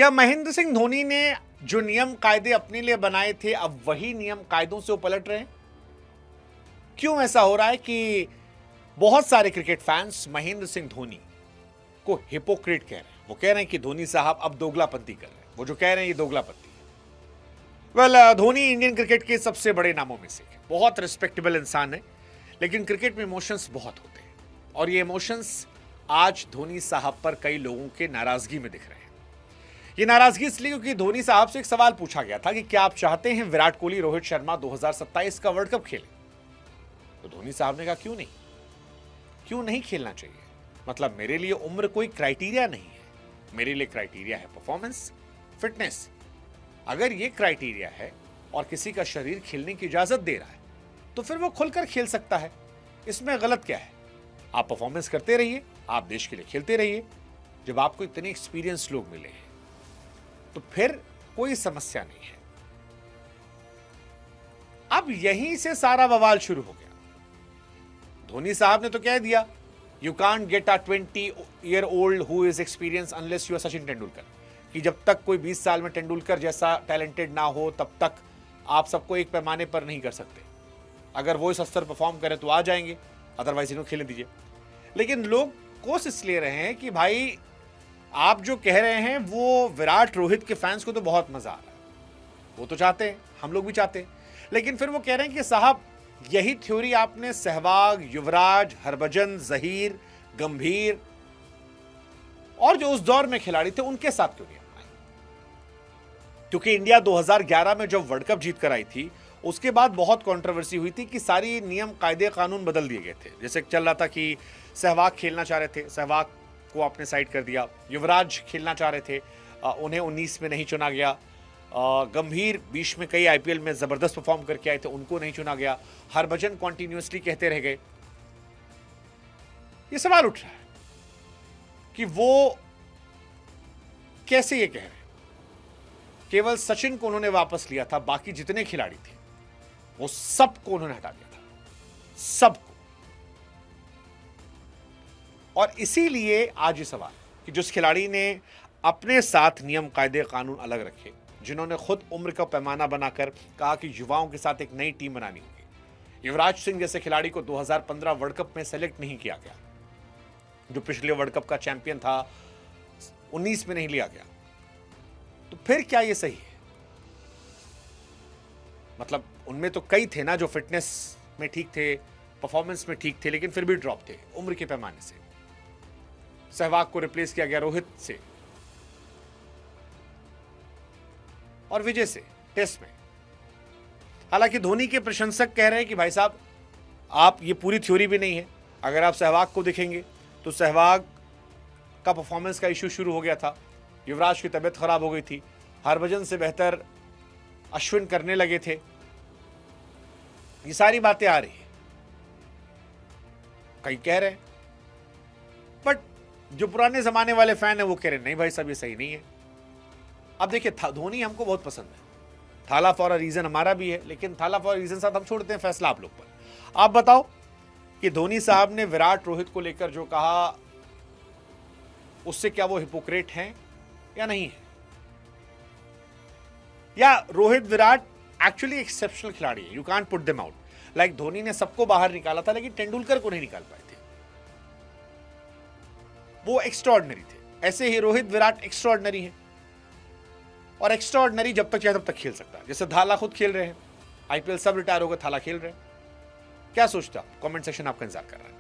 क्या महेंद्र सिंह धोनी ने जो नियम कायदे अपने लिए बनाए थे अब वही नियम कायदों से वो पलट रहे हैं? क्यों ऐसा हो रहा है कि बहुत सारे क्रिकेट फैंस महेंद्र सिंह धोनी को हिपोक्रेट कह रहे हैं? वो कह रहे हैं कि धोनी साहब अब दोगलापंती कर रहे हैं। वो जो कह रहे हैं ये दोगलापंती है। वेल, धोनी इंडियन क्रिकेट के सबसे बड़े नामों में से है। बहुत रिस्पेक्टेबल इंसान है, लेकिन क्रिकेट में इमोशंस बहुत होते हैं और ये इमोशंस आज धोनी साहब पर कई लोगों के नाराजगी में दिख रहे हैं। ये नाराजगी इसलिए क्योंकि धोनी साहब से एक सवाल पूछा गया था कि क्या आप चाहते हैं विराट कोहली रोहित शर्मा 2027 का वर्ल्ड कप खेलें? तो धोनी साहब ने कहा क्यों नहीं खेलना चाहिए। मतलब मेरे लिए उम्र कोई क्राइटेरिया नहीं है, मेरे लिए क्राइटेरिया है परफॉर्मेंस, फिटनेस। अगर ये क्राइटेरिया है और किसी का शरीर खेलने की इजाजत दे रहा है तो फिर वो खुलकर खेल सकता है। इसमें गलत क्या है? आप परफॉर्मेंस करते रहिए, आप देश के लिए खेलते रहिए। जब आपको इतने एक्सपीरियंस लोग मिले हैं तो फिर कोई समस्या नहीं है। अब यहीं से सारा बवाल शुरू हो गया। धोनी साहब ने तो कह दिया, you can't get a 20-year-old who is experience unless you are Sachin Tendulkar, कि जब तक कोई 20 साल में तेंदुलकर जैसा टैलेंटेड ना हो तब तक आप सबको एक पैमाने पर नहीं कर सकते। अगर वो इस स्तर परफॉर्म करे तो आ जाएंगे, अदरवाइज इनको खेलने दीजिए। लेकिन लोग कोशिश ले रहे हैं कि भाई आप जो कह रहे हैं वो विराट रोहित के फैंस को तो बहुत मजा आ रहा है, वो तो चाहते हैं, हम लोग भी चाहते हैं। लेकिन फिर वो कह रहे हैं कि साहब यही थ्योरी आपने सहवाग, युवराज, हरभजन, जहीर, गंभीर और जो उस दौर में खिलाड़ी थे उनके साथ क्यों नहीं अपनाई? क्योंकि इंडिया 2011 में जब वर्ल्ड कप जीत कर आई थी उसके बाद बहुत कंट्रोवर्सी हुई थी कि सारी नियम कायदे कानून बदल दिए गए थे। जैसे चल रहा था कि सहवाग खेलना चाह रहे थे, सहवाग को आपने साइड कर दिया। युवराज खेलना चाह रहे थे, उन्हें 19 में नहीं चुना गया। गंभीर 20 में कई आईपीएल में जबरदस्त परफॉर्म करके आए थे, उनको नहीं चुना गया। हरभजन कॉन्टिन्यूसली कहते रह गए। ये सवाल उठ रहा है कि वो कैसे ये कह रहे हैं। केवल सचिन को उन्होंने वापस लिया था, बाकी जितने खिलाड़ी थे वो सबको उन्होंने हटा दिया था, सबको। और इसीलिए आज ये सवाल कि जिस खिलाड़ी ने अपने साथ नियम कायदे कानून अलग रखे, जिन्होंने खुद उम्र का पैमाना बनाकर कहा कि युवाओं के साथ एक नई टीम बनानी होगी। युवराज सिंह जैसे खिलाड़ी को 2015 वर्ल्ड कप में सेलेक्ट नहीं किया गया, जो पिछले वर्ल्ड कप का चैंपियन था, 19 में नहीं लिया गया। तो फिर क्या ये सही है? मतलब उनमें तो कई थे ना जो फिटनेस में ठीक थे, परफॉर्मेंस में ठीक थे, लेकिन फिर भी ड्रॉप थे उम्र के पैमाने से। सहवाग को रिप्लेस किया गया रोहित से और विजय से टेस्ट में। हालांकि धोनी के प्रशंसक कह रहे हैं कि भाई साहब आप, ये पूरी थ्योरी भी नहीं है। अगर आप सहवाग को देखेंगे तो सहवाग का परफॉर्मेंस का इशू शुरू हो गया था, युवराज की तबीयत खराब हो गई थी, हरभजन से बेहतर अश्विन करने लगे थे। ये सारी बातें आ रही है, कई कह रहे हैं, बट जो पुराने जमाने वाले फैन है वो कह रहे हैं नहीं भाई साहब ये सही नहीं है। अब देखिए, धोनी हमको बहुत पसंद है, थाला फॉर अ रीजन हमारा भी है, लेकिन थाला फॉर अ रीजन साथ हम छोड़ते हैं फैसला आप लोग पर। आप बताओ कि धोनी साहब ने विराट रोहित को लेकर जो कहा उससे क्या वो हिपोक्रेट हैं या नहीं है? या रोहित विराट एक्चुअली एक्सेप्शनल खिलाड़ी है, you can't put them out. Like Dhoni ने सबको बाहर निकाला था लेकिन तेंदुलकर को नहीं निकाल पाए थे, वो एक्स्ट्राऑर्डिनरी थे। ऐसे ही रोहित विराट एक्स्ट्राऑर्डिनरी है, और एक्स्ट्राऑर्डिनरी जब तक चाहे तब तक खेल सकता है। जैसे थाला खुद खेल रहे हैं, आईपीएल सब रिटायर हो गए, थाला खेल रहे हैं। क्या सोचते हो आप? कमेंट सेक्शन आपका इंतजार कर रहा है।